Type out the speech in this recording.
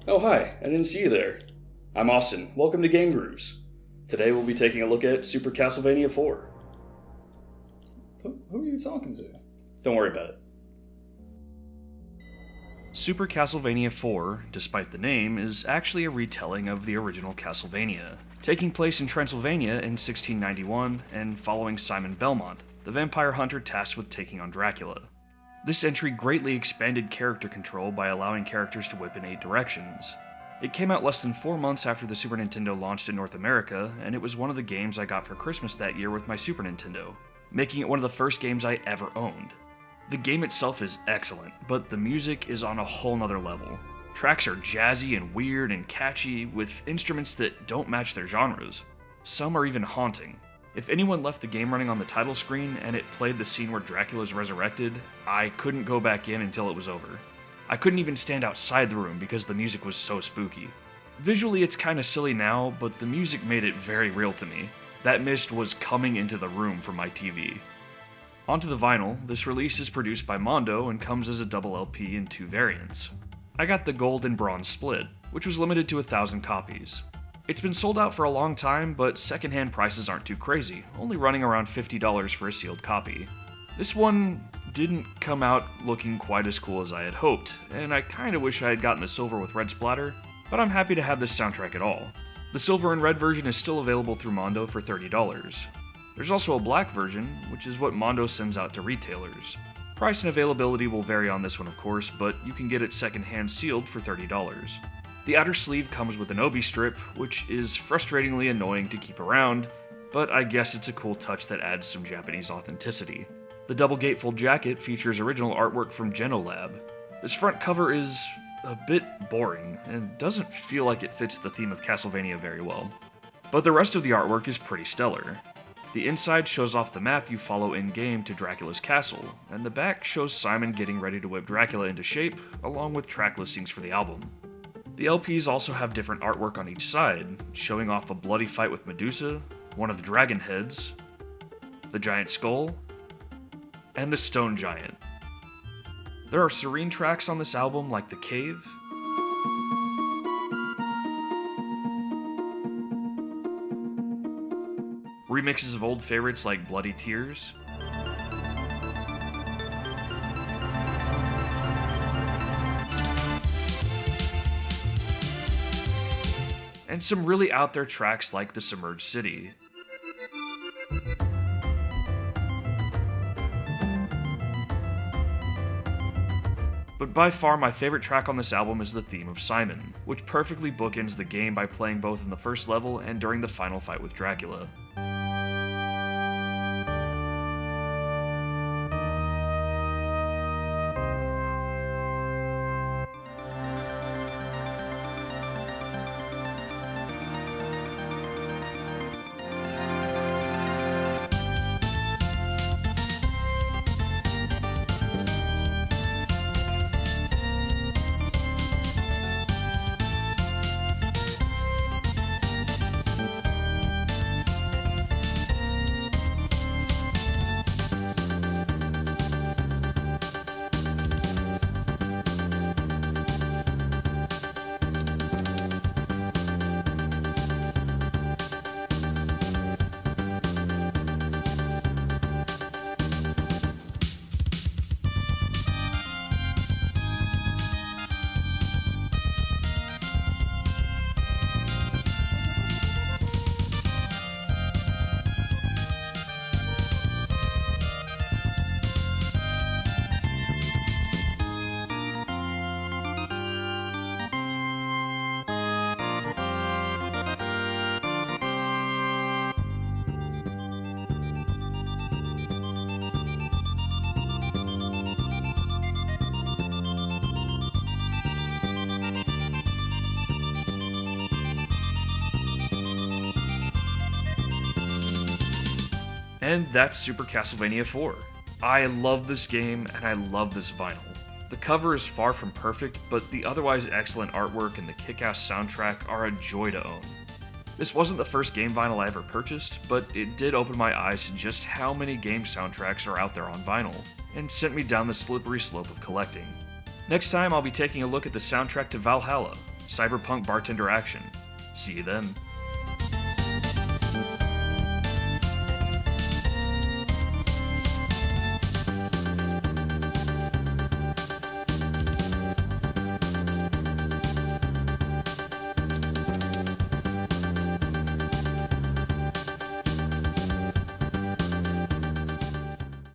Oh, hi, I didn't see you there. I'm Austin. Welcome to Game Grooves. Today we'll be taking a look at Super Castlevania IV. Who are you talking to? Don't worry about it. Super Castlevania IV, despite the name, is actually a retelling of the original Castlevania, taking place in Transylvania in 1691 and following Simon Belmont, the vampire hunter tasked with taking on Dracula. This entry greatly expanded character control by allowing characters to whip in 8 directions. It came out less than 4 months after the Super Nintendo launched in North America, and it was one of the games I got for Christmas that year with my Super Nintendo, making it one of the first games I ever owned. The game itself is excellent, but the music is on a whole nother level. Tracks are jazzy and weird and catchy, with instruments that don't match their genres. Some are even haunting. If anyone left the game running on the title screen and it played the scene where Dracula is resurrected, I couldn't go back in until it was over. I couldn't even stand outside the room because the music was so spooky. Visually it's kinda silly now, but the music made it very real to me. That mist was coming into the room from my TV. Onto the vinyl, this release is produced by Mondo and comes as a double LP in 2 variants. I got the gold and bronze split, which was limited to 1,000 copies. It's been sold out for a long time, but secondhand prices aren't too crazy, only running around $50 for a sealed copy. This one didn't come out looking quite as cool as I had hoped, and I kinda wish I had gotten the silver with red splatter, but I'm happy to have this soundtrack at all. The silver and red version is still available through Mondo for $30. There's also a black version, which is what Mondo sends out to retailers. Price and availability will vary on this one, of course, but you can get it secondhand sealed for $30. The outer sleeve comes with an obi strip, which is frustratingly annoying to keep around, but I guess it's a cool touch that adds some Japanese authenticity. The double gatefold jacket features original artwork from Genolab. This front cover is a bit boring, and doesn't feel like it fits the theme of Castlevania very well. But the rest of the artwork is pretty stellar. The inside shows off the map you follow in-game to Dracula's castle, and the back shows Simon getting ready to whip Dracula into shape, along with track listings for the album. The LPs also have different artwork on each side, showing off a bloody fight with Medusa, one of the dragon heads, the giant skull, and the stone giant. There are serene tracks on this album like The Cave, remixes of old favorites like Bloody Tears, and some really out there tracks like The Submerged City. But by far my favorite track on this album is the theme of Simon, which perfectly bookends the game by playing both in the first level and during the final fight with Dracula. And that's Super Castlevania IV. I love this game, and I love this vinyl. The cover is far from perfect, but the otherwise excellent artwork and the kick-ass soundtrack are a joy to own. This wasn't the first game vinyl I ever purchased, but it did open my eyes to just how many game soundtracks are out there on vinyl, and sent me down the slippery slope of collecting. Next time I'll be taking a look at the soundtrack to Valhalla, cyberpunk bartender action. See you then.